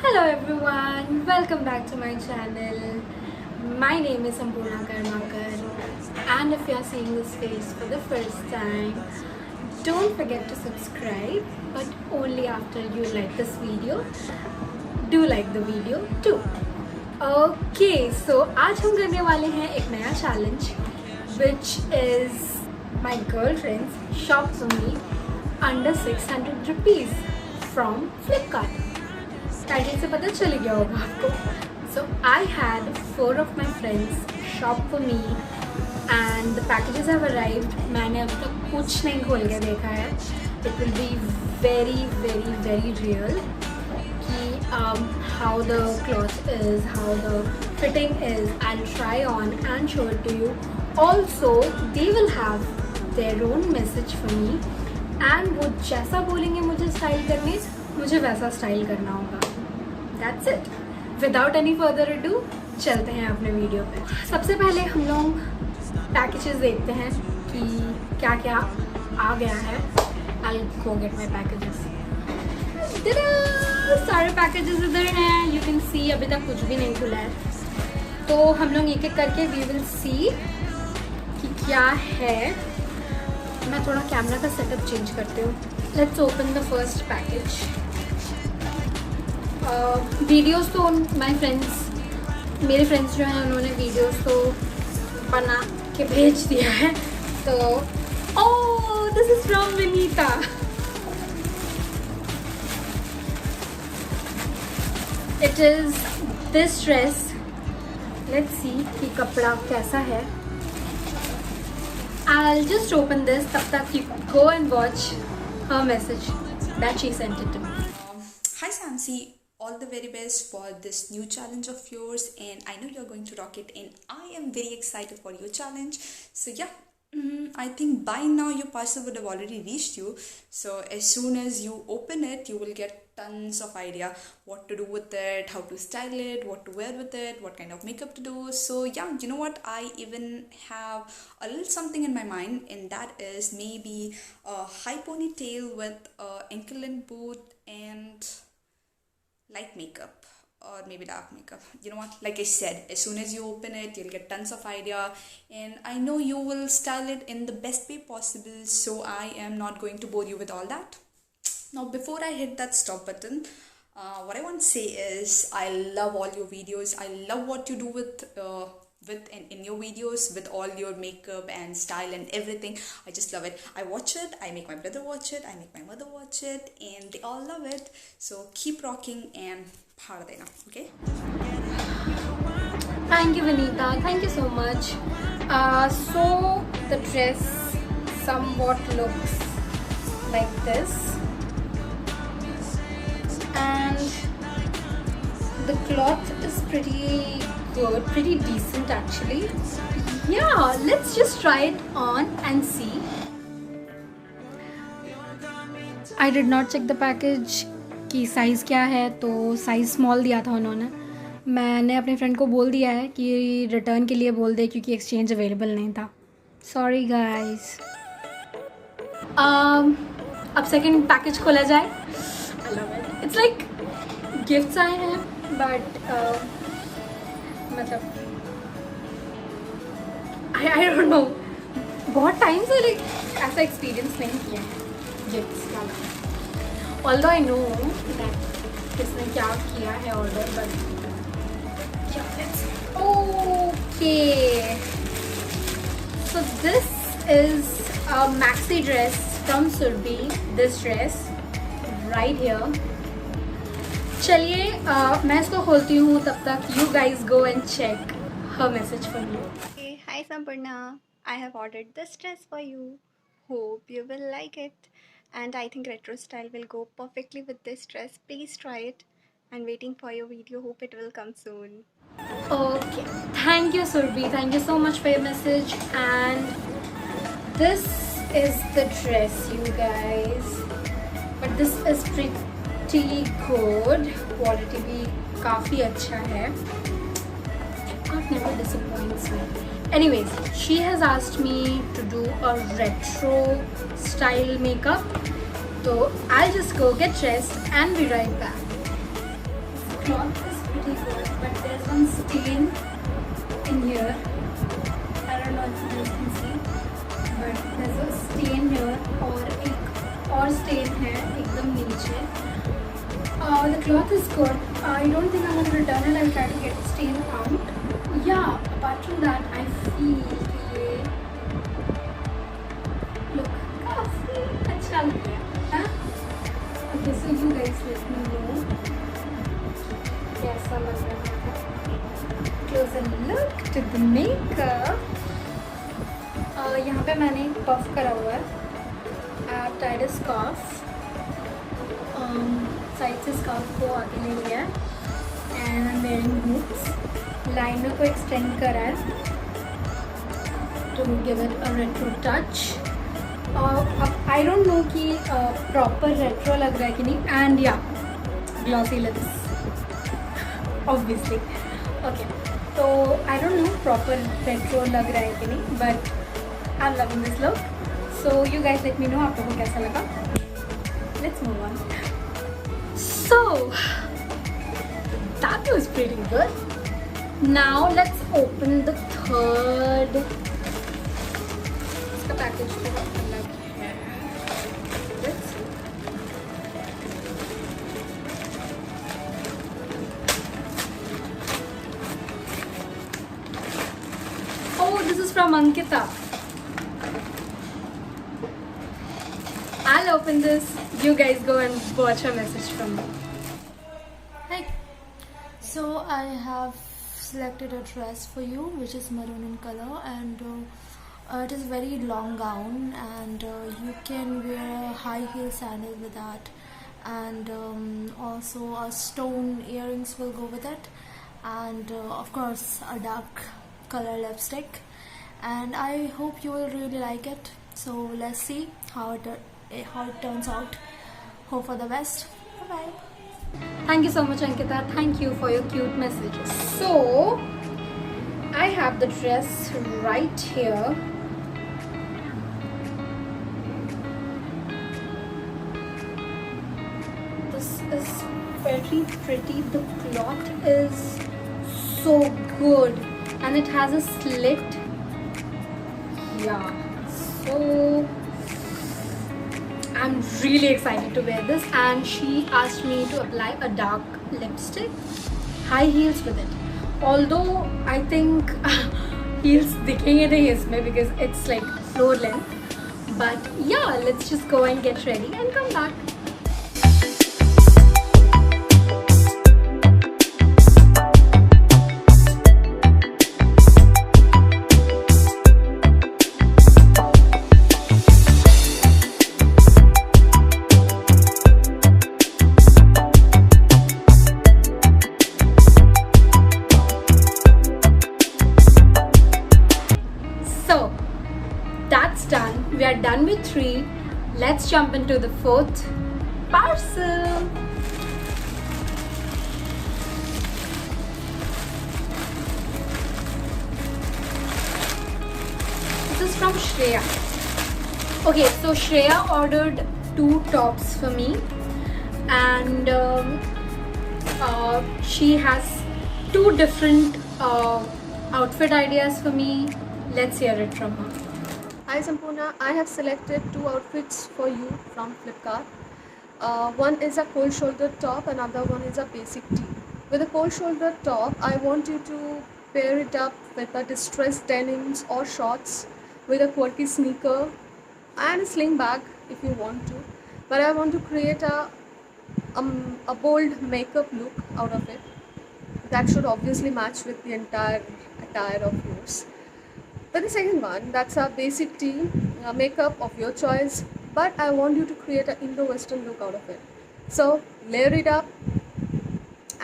Hello everyone, welcome back to my channel. My name is Sampurna Karmakar, and if you are seeing this face for the first time, don't forget to subscribe, but only after you like this video. Do like the video too. Okay, so आज हम करने वाले हैं एक नया challenge, which is my girlfriends shop for me under 600 rupees from FLIPKART. Title से पता चल गया होगा आपको. So I had 4 of my friends shop for me and the packages have arrived. मैंने अभी तक कुछ नहीं खोल के देखा है. It will be very real कि how the cloth is, how the fitting is. I'll try on and show it to you. Also they will have their own message for me and वो जैसा बोलेंगे मुझे style करने, मुझे वैसा style करना होगा. That's it. Without any further ado, चलते हैं अपने वीडियो पे. सबसे पहले हम लोग पैकेजेस देखते हैं कि क्या क्या आ गया है. I'll go get my packages. सारे पैकेजेस इधर हैं. You can see अभी तक कुछ भी नहीं खुला है, तो हम लोग एक एक करके we will see कि क्या है. मैं थोड़ा कैमरा का सेटअप चेंज करती हूँ. Let's open the first package. Videos तो मेरे फ्रेंड्स जो हैं उन्होंने वीडियोस तो बना के भेज दिया है. तो oh, this is from Vinita. It is this dress. Let's see कि कपड़ा कैसा है. I'll just open this. तब तक you go and watch her message that she sent it to me. Hi Samsi, all the very best for this new challenge of yours, and I know you're going to rock it, and I am very excited for your challenge. So yeah, I think by now your parcel would have already reached you. So as soon as you open it, you will get tons of idea what to do with it, how to style it, what to wear with it, what kind of makeup to do. So yeah, you know what, I even have a little something in my mind, and that is maybe a high ponytail with a ankle length boot and light makeup or maybe dark makeup. You know what, like I said, as soon as you open it, you'll get tons of idea, and I know you will style it in the best way possible, so I am not going to bore you with all that. Now before I hit that stop button, what I want to say is I love all your videos. I love what you do with in your videos, with all your makeup and style and everything. I just love it. I watch it, I make my brother watch it, I make my mother watch it, and they all love it. So keep rocking and bhar dena, okay? Thank you, Vanita. Thank you so much. So the dress somewhat looks like this, and the cloth is pretty good, pretty decent actually. Yeah, let's just try it on and see. I did not check the package कि size क्या है, तो size small दिया था उन्होंने. मैंने अपने friend को बोल दिया है कि रिटर्न के लिए बोल दे, क्योंकि एक्सचेंज अवेलेबल नहीं था. Sorry guys. अब सेकंड पैकेज खोला जाए. I love it. It's like gifts आए हैं, बट मतलब आई डोंट नो, बहुत टाइम से लाइक ऐसा एक्सपीरियंस नहीं किया है गिफ्ट्स वाला. ऑल्दो आई नो दैट किसने क्या किया है order, but okay. So this is a maxi dress from Surabhi. This dress right here. चलिए मैं इसको खोलती हूँ. तब तक you guys go and check her message for me. Hey, hi Sampurna. I have ordered this dress for you. Hope you will like it. And I think retro style will go perfectly with this dress. Please try it. I'm waiting for your video. Hope it will come soon. Okay. Thank you, Surbhi. Thank you so much for your message. And this is the dress, you guys. But this is pretty good. Quality भी काफ़ी अच्छा है. God never disappoints me. Anyways, she has asked me to do a retro style makeup. So I'll just go get dressed and be right back. cloth is pretty good, but there's one stain in here. I don't know if you guys can see, but there's a stain here और एक और stain है एकदम नीचे. The cloth is good. I don't think I'm going to return it. I'll try to get the stain out. Yeah, apart from that, I feel कि look काफी अच्छा लग रहा है. हाँ? Okay, so you guys let me know कैसा लग रहा है. Closer look to the makeup. यहाँ पे मैंने पफ करा हुआ है. I've tied a scarf. Side से स्कार्फ को आगे ले लिया है. And I am wearing boots. Liner को एक्सटेंड करा है to give it a retro touch. अब आई डोंट नो कि प्रॉपर रेट्रो लग रहा है कि नहीं. एंड या ग्लॉसी लिप्स ऑब्वियसली. ओके, तो आई डोंट नो प्रॉपर रेट्रो लग रहा है कि नहीं, but I am loving this look. So you guys let me know आपको कैसा लगा. Let's move on. So that was pretty good. Now let's open the third. इसका पैकेज थोड़ा अलग है. Let's see. Oh, this is from Ankita. I'll open this. You guys go and watch her message from me. Hi. So I have selected a dress for you which is maroon in color, and it is a very long gown, and you can wear high heel sandals with that, and also a stone earrings will go with it, and of course a dark color lipstick, and I hope you will really like it. So let's see how it turns out. Hope for the best. Bye bye. Thank you so much, Ankita. Thank you for your cute messages. So I have the dress right here. This is very pretty. The cloth is so good and it has a slit. Yeah, so I'm really excited to wear this, and she asked me to apply a dark lipstick, high heels with it. Although I think heels दिखेंगे नहीं इसमें because it's like floor length. But yeah, let's just go and get ready and come back. Done. We are done with 3. Let's jump into the 4th parcel. This is from Shreya. Okay, so Shreya ordered 2 tops for me, and she has 2 different outfit ideas for me. Let's hear it from her. Hi Sampurna, I have selected 2 outfits for you from FLIPKART. One is a cold shoulder top, another one is a basic tee. With a cold shoulder top, I want you to pair it up with a distressed denims or shorts with a quirky sneaker and a sling bag if you want to. But I want to create a bold makeup look out of it. That should obviously match with the entire attire of yours. But the second one, that's a basic tee, makeup of your choice, but I want you to create an Indo-Western look out of it. So layer it up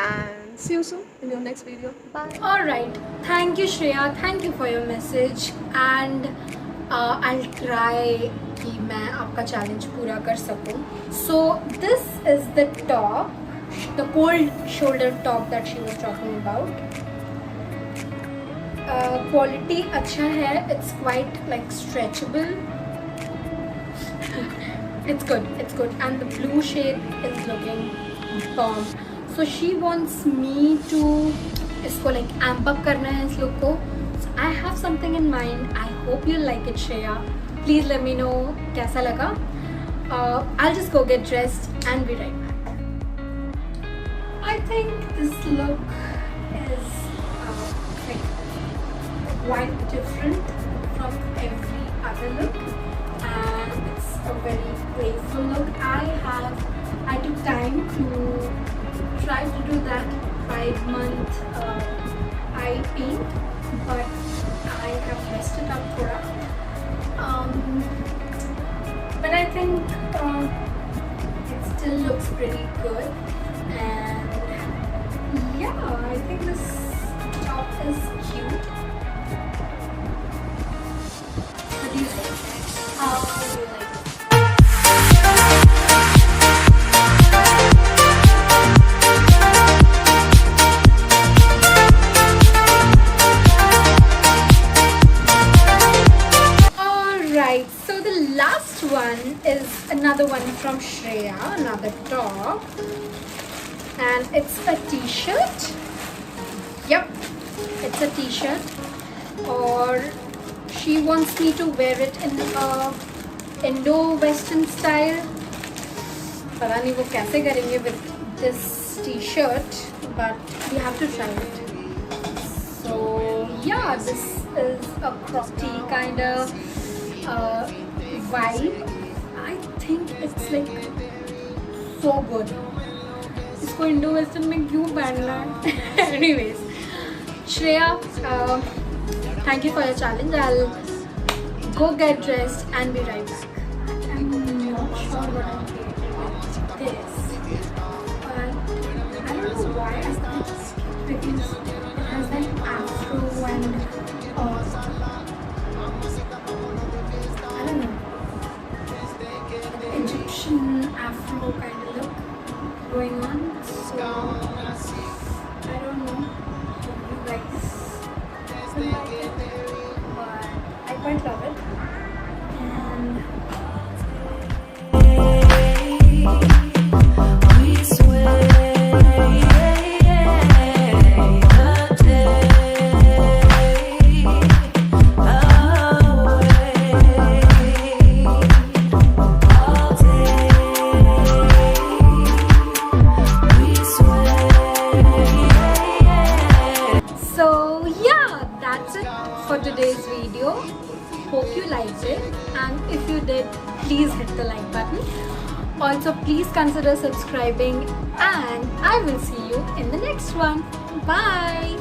and see you soon in your next video. Bye. Alright, thank you Shreya, thank you for your message, and I'll try कि मैं आपका challenge पूरा कर सकूँ. So this is the top, the cold shoulder top that she was talking about. Quality अच्छा है, it's quite like stretchable. It's good, and the blue shade is looking bomb. So So she wants me to इसको like amp up करना है इस look को. So I have something in mind. I hope you like it, Shreya. Please let me know कैसा लगा. I'll just go get dressed and be right back. I think this look is like quite different from every other look, and it's a very playful look. I took time to try to do that 5-month eye paint, but I have messed it up thoda. But I think it still looks pretty good, and yeah, I think this top is cute. What do you think? How do you like it? Alright, so the last one is another one from Shreya, another top, and it's a t-shirt. Yep, it's a t-shirt, or she wants me to wear it in a Indo-Western style. पता नहीं वो कैसे करेंगे with this t-shirt, but we have to try it. So yeah, this is a crop tee kind of vibe. I think it's like so good. इसको Indo-Western में क्यों पहनना है? Anyways, Shreya, thank you for your challenge. I'll go get dressed and be right back. I'm not sure what I'm doing with this, but I don't know why I started because it has like afro and I don't know, Egyptian afro kind of look going on. So I don't know if you guys will like it, but I quite love it. And so yeah, that's it for today's video. Hope you liked it, and if you did, please hit the like button. Also, please consider subscribing, and I will see you in the next one. Bye.